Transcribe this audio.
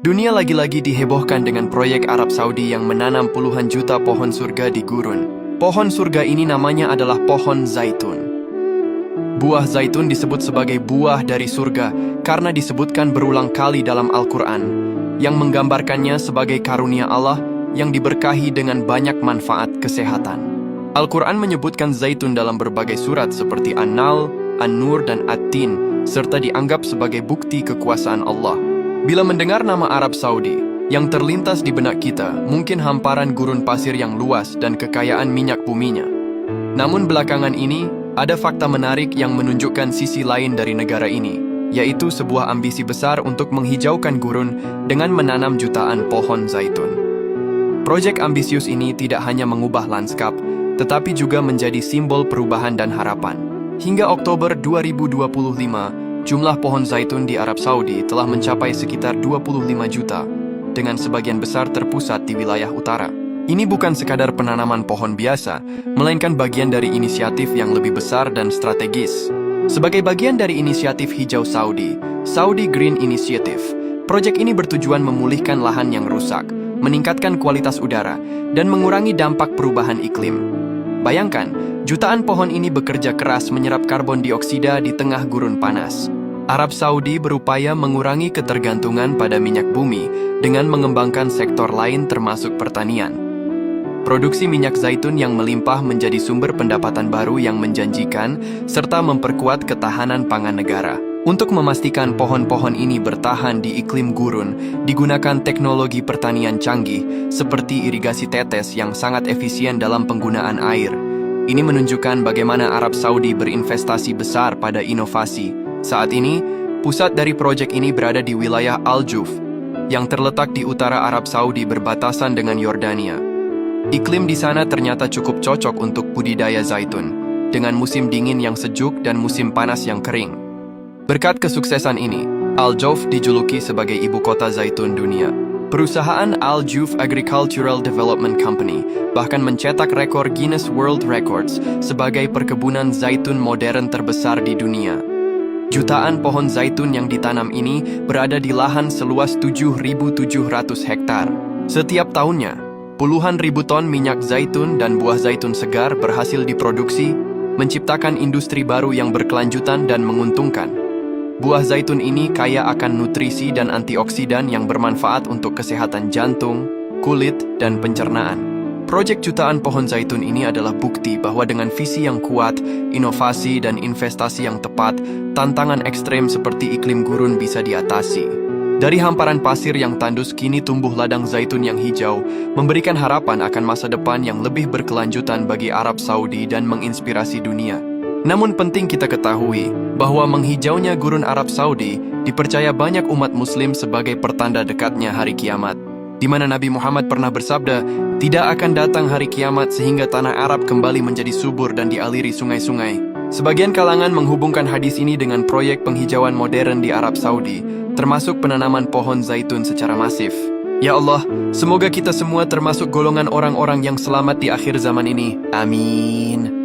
Dunia lagi-lagi dihebohkan dengan proyek Arab Saudi yang menanam puluhan juta pohon surga di gurun. Pohon surga ini namanya adalah pohon zaitun. Buah zaitun disebut sebagai buah dari surga karena disebutkan berulang kali dalam Al-Quran, yang menggambarkannya sebagai karunia Allah yang diberkahi dengan banyak manfaat kesehatan. Al-Quran menyebutkan zaitun dalam berbagai surat seperti An-Nahl, An-Nur, dan At-Tin, serta dianggap sebagai bukti kekuasaan Allah. Bila mendengar nama Arab Saudi, yang terlintas di benak kita mungkin hamparan gurun pasir yang luas dan kekayaan minyak buminya. Namun belakangan ini, ada fakta menarik yang menunjukkan sisi lain dari negara ini, yaitu sebuah ambisi besar untuk menghijaukan gurun dengan menanam jutaan pohon zaitun. Proyek ambisius ini tidak hanya mengubah lanskap, tetapi juga menjadi simbol perubahan dan harapan. Hingga Oktober 2025, jumlah pohon zaitun di Arab Saudi telah mencapai sekitar 25 juta, dengan sebagian besar terpusat di wilayah utara. Ini bukan sekadar penanaman pohon biasa, melainkan bagian dari inisiatif yang lebih besar dan strategis. Sebagai bagian dari inisiatif hijau Saudi, Saudi Green Initiative, proyek ini bertujuan memulihkan lahan yang rusak, meningkatkan kualitas udara, dan mengurangi dampak perubahan iklim. Bayangkan, jutaan pohon ini bekerja keras menyerap karbon dioksida di tengah gurun panas. Arab Saudi berupaya mengurangi ketergantungan pada minyak bumi dengan mengembangkan sektor lain termasuk pertanian. Produksi minyak zaitun yang melimpah menjadi sumber pendapatan baru yang menjanjikan, serta memperkuat ketahanan pangan negara. Untuk memastikan pohon-pohon ini bertahan di iklim gurun, digunakan teknologi pertanian canggih seperti irigasi tetes yang sangat efisien dalam penggunaan air. Ini menunjukkan bagaimana Arab Saudi berinvestasi besar pada inovasi. Saat ini, pusat dari proyek ini berada di wilayah Al-Juf, yang terletak di utara Arab Saudi berbatasan dengan Yordania. Iklim di sana ternyata cukup cocok untuk budidaya zaitun, dengan musim dingin yang sejuk dan musim panas yang kering. Berkat kesuksesan ini, Al-Juf dijuluki sebagai ibu kota zaitun dunia. Perusahaan Al-Juf Agricultural Development Company bahkan mencetak rekor Guinness World Records sebagai perkebunan zaitun modern terbesar di dunia. Jutaan pohon zaitun yang ditanam ini berada di lahan seluas 7.700 hektar. Setiap tahunnya, puluhan ribu ton minyak zaitun dan buah zaitun segar berhasil diproduksi, menciptakan industri baru yang berkelanjutan dan menguntungkan. Buah zaitun ini kaya akan nutrisi dan antioksidan yang bermanfaat untuk kesehatan jantung, kulit, dan pencernaan. Proyek jutaan pohon zaitun ini adalah bukti bahwa dengan visi yang kuat, inovasi, dan investasi yang tepat, tantangan ekstrem seperti iklim gurun bisa diatasi. Dari hamparan pasir yang tandus kini tumbuh ladang zaitun yang hijau, memberikan harapan akan masa depan yang lebih berkelanjutan bagi Arab Saudi dan menginspirasi dunia. Namun penting kita ketahui bahwa menghijaunya gurun Arab Saudi dipercaya banyak umat muslim sebagai pertanda dekatnya hari kiamat, di mana Nabi Muhammad pernah bersabda, tidak akan datang hari kiamat sehingga tanah Arab kembali menjadi subur dan dialiri sungai-sungai. Sebagian kalangan menghubungkan hadis ini dengan proyek penghijauan modern di Arab Saudi, termasuk penanaman pohon zaitun secara masif. Ya Allah, semoga kita semua termasuk golongan orang-orang yang selamat di akhir zaman ini. Amin.